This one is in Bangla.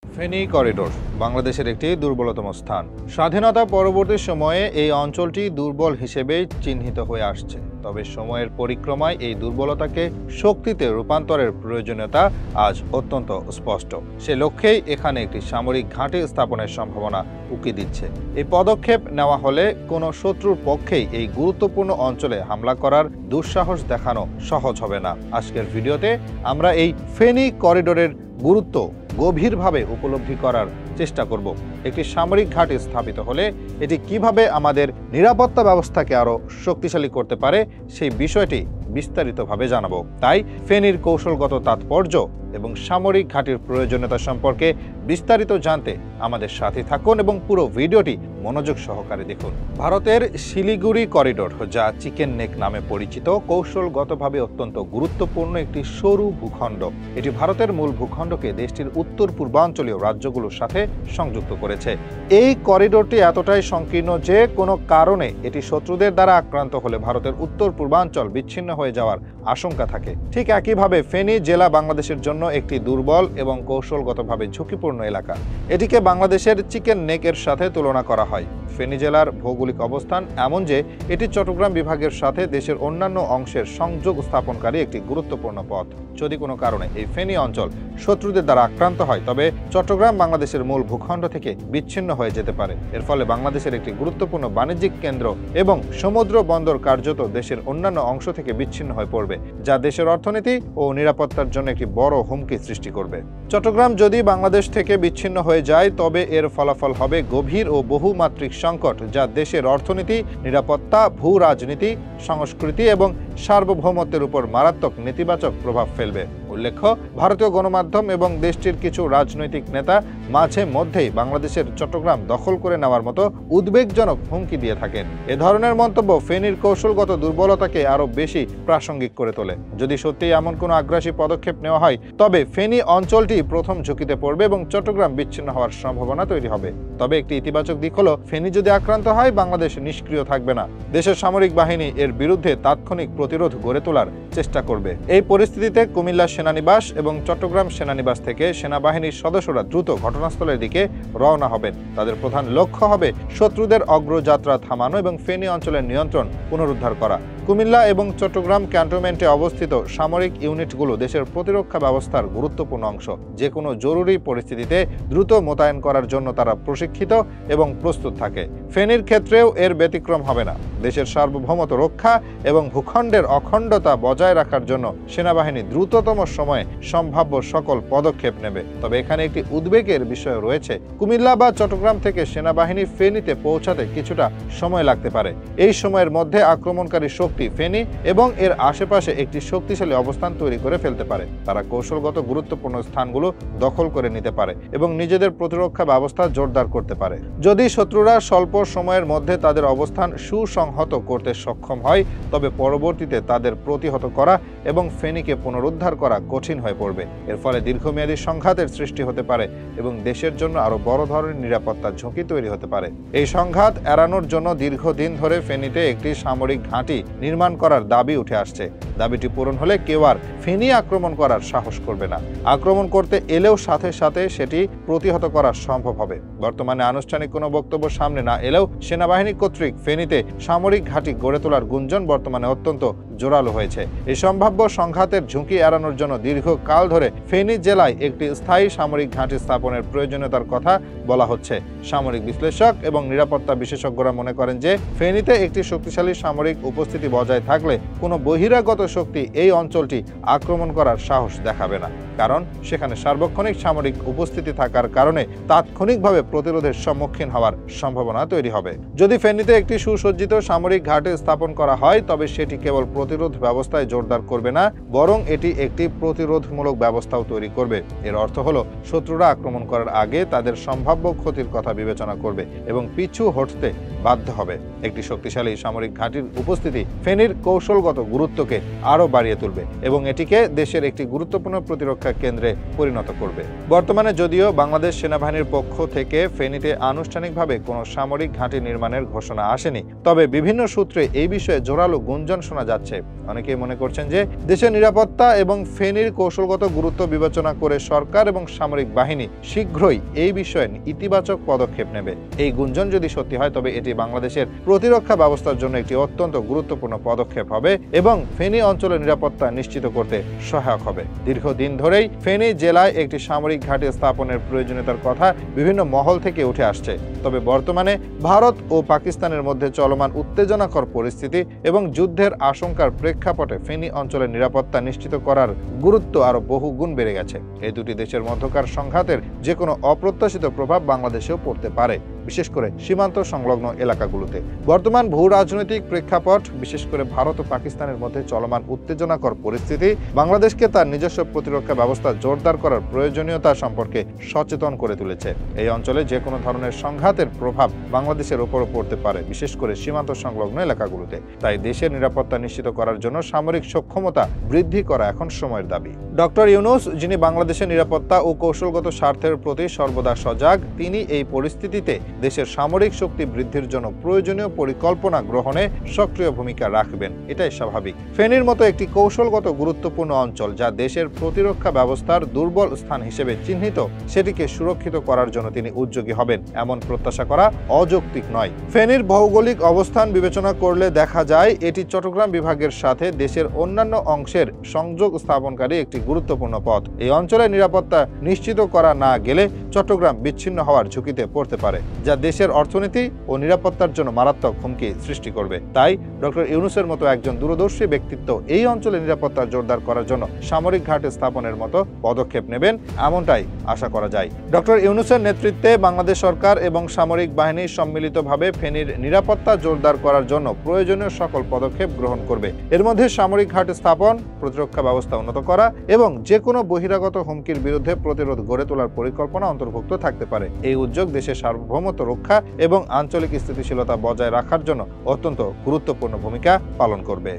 ফেনী করিডোর বাংলাদেশের একটি দুর্বলতম স্থান। স্বাধীনতা পরবর্তী সময়ে এই অঞ্চলটি দুর্বল হিসেবেই চিহ্নিত হয়ে আসছে। তবে সময়ের পরিক্রমায় এই দুর্বলতাকে শক্তিতে রূপান্তরের প্রয়োজনীয়তা আজ অত্যন্ত স্পষ্ট। সে লক্ষ্যেই এখানে একটি সামরিক ঘাঁটি স্থাপনের সম্ভাবনা উকি দিচ্ছে। এই পদক্ষেপ নেওয়া হলে কোনো শত্রুর পক্ষেই এই গুরুত্বপূর্ণ অঞ্চলে হামলা করার দুঃসাহস দেখানো সহজ হবে না। আজকের ভিডিওতে আমরা এই ফেনী করিডোরের গুরুত্ব গভীরভাবে উপলব্ধি করার চেষ্টা করব। একটি সামরিক ঘাঁটি স্থাপিত হলে এটি কিভাবে আমাদের নিরাপত্তা ব্যবস্থাকে আরও শক্তিশালী করতে পারে সেই বিষয়টি বিস্তারিতভাবে জানাবো। তাই ফেনীর কৌশলগত তাৎপর্য এবং সামরিক ঘাঁটির প্রয়োজনীয়তা সম্পর্কে বিস্তারিত জানতে আমাদের সাথে থাকুন এবং পুরো ভিডিওটি মনোযোগ সহকারে দেখুন। ভারতের শিলিগুড়ি করিডোর, যা চিকেন নেক নামে পরিচিত, কৌশলগতভাবে অত্যন্ত গুরুত্বপূর্ণ একটি সরু ভূখণ্ড। এটি ভারতের মূল ভূখণ্ডকে দেশটির উত্তর পূর্বাঞ্চলীয় রাজ্যগুলোর সাথে সংযুক্ত করেছে। এই করিডোরটি এতটাই সংকীর্ণ যে কোনো কারণে এটি শত্রুদের দ্বারা আক্রান্ত হলে ভারতের উত্তর পূর্বাঞ্চল বিচ্ছিন্ন হয়ে যাওয়ার আশঙ্কা থাকে। ঠিক একইভাবে ফেনী জেলা বাংলাদেশের জন্য একটি দুর্বল এবং কৌশলগতভাবে ঝুঁকিপূর্ণ এলাকা। এটিকে বাংলাদেশের চিকেন নেকের সাথে তুলনা করা হয়। ফেনী জেলার ভৌগোলিক অবস্থান এমন যে এটি চট্টগ্রাম বিভাগের সাথে দেশের অন্যান্য অংশের সংযোগ স্থাপনকারী একটি গুরুত্বপূর্ণ পথ। যদি কোনো কারণে এই ফেনী অঞ্চল শত্রুদের দ্বারা আক্রান্ত হয়, তবে চট্টগ্রাম বাংলাদেশের মূল ভূখণ্ড থেকে বিচ্ছিন্ন হয়ে যেতে পারে। এর ফলে বাংলাদেশের একটি গুরুত্বপূর্ণ বাণিজ্যিক কেন্দ্র এবং সমুদ্র বন্দর কার্যত দেশের অন্যান্য অংশ থেকে বিচ্ছিন্ন হয়ে পড়বে, যা দেশের অর্থনীতি ও নিরাপত্তার জন্য একটি বড় হুমকি সৃষ্টি করবে। চট্টগ্রাম যদি বাংলাদেশ থেকে বিচ্ছিন্ন হয়ে যায়, তবে এর ফলাফল হবে গভীর ও বহুমাত্রিক সংকট, যা দেশের অর্থনীতি, নিরাপত্তা, ভূ রাজনীতি, সংস্কৃতি এবং সার্বভৌমত্বের উপর মারাত্মক নেতিবাচক প্রভাব ফেলবে। উল্লেখ্য, ভারতীয় গণমাধ্যম এবং দেশটির কিছু রাজনৈতিক নেতা মাঝে মধ্যেই বাংলাদেশের চট্টগ্রাম দখল করে নেওয়ার মতো উদ্বেগজনক হুমকি দিয়ে থাকেন। এ ধরনের মন্তব্য ফেনীর কৌশলগত দুর্বলতাকে আরও বেশি প্রাসঙ্গিক করে তোলে। যদি সত্যিই এমন কোনো আগ্রাসী পদক্ষেপ নেওয়া হয়, তবে ফেনী অঞ্চলটি প্রথম ঝুঁকিতে পড়বে এবং চট্টগ্রাম বিচ্ছিন্ন হওয়ার সম্ভাবনা তৈরি হবে। তবে একটি ইতিবাচক দিক হলো, ফেনী যদি আক্রান্ত হয়, বাংলাদেশ নিষ্ক্রিয় থাকবে না। দেশের সামরিক বাহিনী এর বিরুদ্ধে তাৎক্ষণিক প্রতিরোধ গড়ে তোলার চেষ্টা করবে। এই পরিস্থিতিতে কুমিল্লা সেনানিবাস এবং চট্টগ্রাম সেনানিবাস থেকে সেনাবাহিনীর সদস্যরা দ্রুত ঘটনাস্থলের দিকে রওনা হবেন। তাদের প্রধান লক্ষ্য হবে শত্রুদের অগ্রযাত্রা থামানো এবং ফেনী অঞ্চলের নিয়ন্ত্রণ পুনরুদ্ধার করা। কুমিল্লা এবং চট্টগ্রাম ক্যান্টনমেন্টে অবস্থিত সামরিক ইউনিটগুলো দেশের প্রতিরক্ষা ব্যবস্থার গুরুত্বপূর্ণ অংশ। যে কোনো জরুরি পরিস্থিতিতে দ্রুত মোতায়েন করার জন্য তারা প্রশিক্ষিত এবং প্রস্তুত থাকে। ফেনীর ক্ষেত্রেও এর ব্যতিক্রম হবে না। দেশের সার্বভৌমত্ব রক্ষা এবং ভূখণ্ডের অখণ্ডতা বজায় রাখার জন্য সেনাবাহিনী দ্রুততম সময়ে সম্ভাব্য সকল পদক্ষেপ নেবে। তবে এখানে একটি উদ্বেগের বিষয় রয়েছে। কুমিল্লা বা চট্টগ্রাম থেকে সেনাবাহিনী ফেনীতে পৌঁছাতে কিছুটা সময় লাগতে পারে। এই সময়ের মধ্যে আক্রমণকারী শক্তি ফেনী এবং এর আশেপাশে একটি শক্তিশালী অবস্থান তৈরি করে ফেলতে পারে। তারা কৌশলগত গুরুত্বপূর্ণ স্থানগুলো দখল করে নিতে পারে এবং নিজেদের প্রতিরক্ষা ব্যবস্থা জোরদার করতে পারে। যদি শত্রুরা স্বল্প সময়ের মধ্যে তাদের অবস্থান সুসংহত করতে সক্ষম হয়, তবে পরবর্তীতে তাদের প্রতিহত করা এবং ফেনীকে পুনরুদ্ধার করা কঠিন হয়ে পড়বে। এর ফলে দীর্ঘমেয়াদী সংঘাতের সৃষ্টি হতে পারে এবং দেশের জন্য আরও বড় ধরনের নিরাপত্তার ঝুঁকি তৈরি হতে পারে। এই সংঘাত এড়ানোর জন্য দীর্ঘদিন ধরে ফেনীতে একটি সামরিক ঘাঁটি নির্মাণ করার দাবি উঠে আসছে। দাবিটি পূরণ হলে কেউ আর ফেনী আক্রমণ করার সাহস করবে না। আক্রমণ করতে এলেও সাথে সাথে সেটি প্রতিহত করা সম্ভব হবে। বর্তমানে আনুষ্ঠানিক কোনো বক্তব্য সামনে না এলেও সেনাবাহিনী কর্তৃক ফেনীতে সামরিক ঘাঁটি গড়ে তোলার গুঞ্জন বর্তমানে অত্যন্ত জোরালো হয়েছে। এই সম্ভাব্য সংঘাতের ঝুঁকি এড়ানোর জন্য দীর্ঘকাল ধরে ফেনী জেলায় একটি স্থায়ী সামরিক ঘাঁটি স্থাপনের প্রয়োজনীয়তার কথা বলা হচ্ছে। সামরিক বিশ্লেষক এবং নিরাপত্তা বিশেষজ্ঞরা মনে করেন যে ফেনীতে একটি শক্তিশালী সামরিক উপস্থিতি বজায় থাকলে কোনো বহিরাগত শক্তি এই অঞ্চলটি আক্রমণ করার সাহস দেখাবে না, কারণ সেখানে সার্বক্ষণিক সামরিক উপস্থিতি থাকার কারণে তাৎক্ষণিকভাবে প্রতিরোধের সম্মুখীন হওয়ার সম্ভাবনা তৈরি হবে। যদি ফেনীতে একটি সুসজ্জিত সামরিক ঘাঁটি স্থাপন করা হয়, তবে সেটি কেবল প্রতিরোধ ব্যবস্থায় জোরদার করবে না, বরং এটি একটি প্রতিরোধমূলক ব্যবস্থাও তৈরি করবে। এর অর্থ হলো, শত্রুরা আক্রমণ করার আগে তাদের সম্ভাব্য ক্ষতির কথা বিবেচনা করবে এবং পিছু হটতে বাধ্য হবে। একটি শক্তিশালী সামরিক ঘাঁটির উপস্থিতি ফেনীর কৌশলগত গুরুত্বকে আরও বাড়িয়ে তুলবে এবং এটিকে দেশের একটি গুরুত্বপূর্ণ প্রতিরক্ষা কেন্দ্রে পরিণত করবে। বর্তমানে যদিও বাংলাদেশ সেনাবাহিনীর পক্ষ থেকে ফেনীতে আনুষ্ঠানিকভাবে কোনো সামরিক ঘাঁটি নির্মাণের ঘোষণা আসেনি, তবে বিভিন্ন সূত্রে এই বিষয়ে জোরালো গুঞ্জন শোনা যাচ্ছে। অনেকেই মনে করছেন যে দেশের নিরাপত্তা এবং ফেনীর কৌশলগত গুরুত্ব বিবেচনা করে সরকার এবং সামরিক বাহিনী শীঘ্রই এই বিষয়ে ইতিবাচক পদক্ষেপ নেবে। এই গুঞ্জন যদি সত্যি হয় তবে এটি বাংলাদেশের প্রতিরক্ষা ব্যবস্থার জন্য একটি অত্যন্ত গুরুত্বপূর্ণ পদক্ষেপ হবে এবং ফেনী অঞ্চলের নিরাপত্তা নিশ্চিত করতে সহায়ক হবে। দীর্ঘদিন ধরেই ফেনী জেলায় একটি সামরিক ঘাঁটি স্থাপনের প্রয়োজনীয়তার কথা বিভিন্ন মহল থেকে উঠে আসছে। তবে বর্তমানে ভারত ও পাকিস্তানের মধ্যে চলমান উত্তেজনাকর পরিস্থিতি এবং যুদ্ধের আশঙ্কার প্রেক্ষাপটে ফেনী অঞ্চলের নিরাপত্তা নিশ্চিত করার গুরুত্ব আরো বহু গুণ বেড়ে গেছে। এই দুটি দেশের মধ্যকার সংঘাতের যে কোনো অপ্রত্যাশিত প্রভাব বাংলাদেশেও পড়তে পারে, বিশেষ করে সীমান্ত সংলগ্ন এলাকাগুলোতে। বর্তমান ভূ রাজনৈতিক প্রেক্ষাপট, বিশেষ করে ভারত ও পাকিস্তানের মধ্যে চলমান উত্তেজনাকর পরিস্থিতি বাংলাদেশকে তার নিজস্ব প্রতিরক্ষা ব্যবস্থা জোরদার করার প্রয়োজনীয়তা সম্পর্কে সচেতন করে তুলেছে। এই অঞ্চলে যে কোনো ধরনের সংঘাতের প্রভাব বাংলাদেশের উপরও পড়তে পারে, বিশেষ করে সীমান্ত সংলগ্ন এলাকাগুলোতে। তাই দেশের নিরাপত্তা নিশ্চিত করার জন্য সামরিক সক্ষমতা বৃদ্ধি করা এখন সময়ের দাবি। ডক্টর ইউনূস, যিনি বাংলাদেশের নিরাপত্তা ও কৌশলগত স্বার্থের প্রতি সর্বদা সজাগ, তিনি এই পরিস্থিতিতে দেশের সামরিক শক্তি বৃদ্ধির জন্য প্রয়োজনীয় পরিকল্পনা গ্রহণে সক্রিয় ভূমিকা রাখবেন। এটাই স্বাভাবিক। ফেনীর মতো একটি কৌশলগত গুরুত্বপূর্ণ অঞ্চল, যা দেশের প্রতিরক্ষা ব্যবস্থার দুর্বল স্থান হিসেবে চিহ্নিত, সেটিকে সুরক্ষিত করার জন্য তিনি উদ্যোগী হবেন, এমন প্রত্যাশা করা অযৌক্তিক নয়। ফেনীর ভৌগোলিক অবস্থান বিবেচনা করলে দেখা যায় এটি চট্টগ্রাম বিভাগের সাথে দেশের অন্যান্য অংশের সংযোগ স্থাপনকারী একটি গুরুত্বপূর্ণ পথ। এই অঞ্চলের নিরাপত্তা নিশ্চিত করা না গেলে চট্টগ্রাম বিচ্ছিন্ন হওয়ার ঝুঁকিতে পড়তে পারে, যা দেশের অর্থনীতি ও নিরাপত্তার জন্য মারাত্মক হুমকি সৃষ্টি করবে। তাই ডক্টর ইউনূসের মতো একজন দূরদর্শী ব্যক্তিত্ব এই অঞ্চলে নিরাপত্তা জোরদার করার জন্য সামরিক ঘাঁটি স্থাপনের মতো পদক্ষেপ নেবেন, এমনটাই আশা করা যায়। ডক্টর ইউনূসের নেতৃত্বে বাংলাদেশ সরকার এবং সামরিক বাহিনী সম্মিলিতভাবে ফেনীর নিরাপত্তা জোরদার করার জন্য প্রয়োজনীয় সকল পদক্ষেপ গ্রহণ করবে। এর মধ্যে সামরিক ঘাঁটি স্থাপন, প্রতিরক্ষা ব্যবস্থা উন্নত করা এবং যে কোনো বহিরাগত হুমকির বিরুদ্ধে প্রতিরোধ গড়ে তোলার পরিকল্পনা অন্তর্ভুক্ত থাকতে পারে। এই উদ্যোগ দেশের সার্বভৌমত্ব রক্ষা এবং আঞ্চলিক স্থিতিশীলতা বজায় রাখার জন্য অত্যন্ত গুরুত্বপূর্ণ ভূমিকা পালন করবে।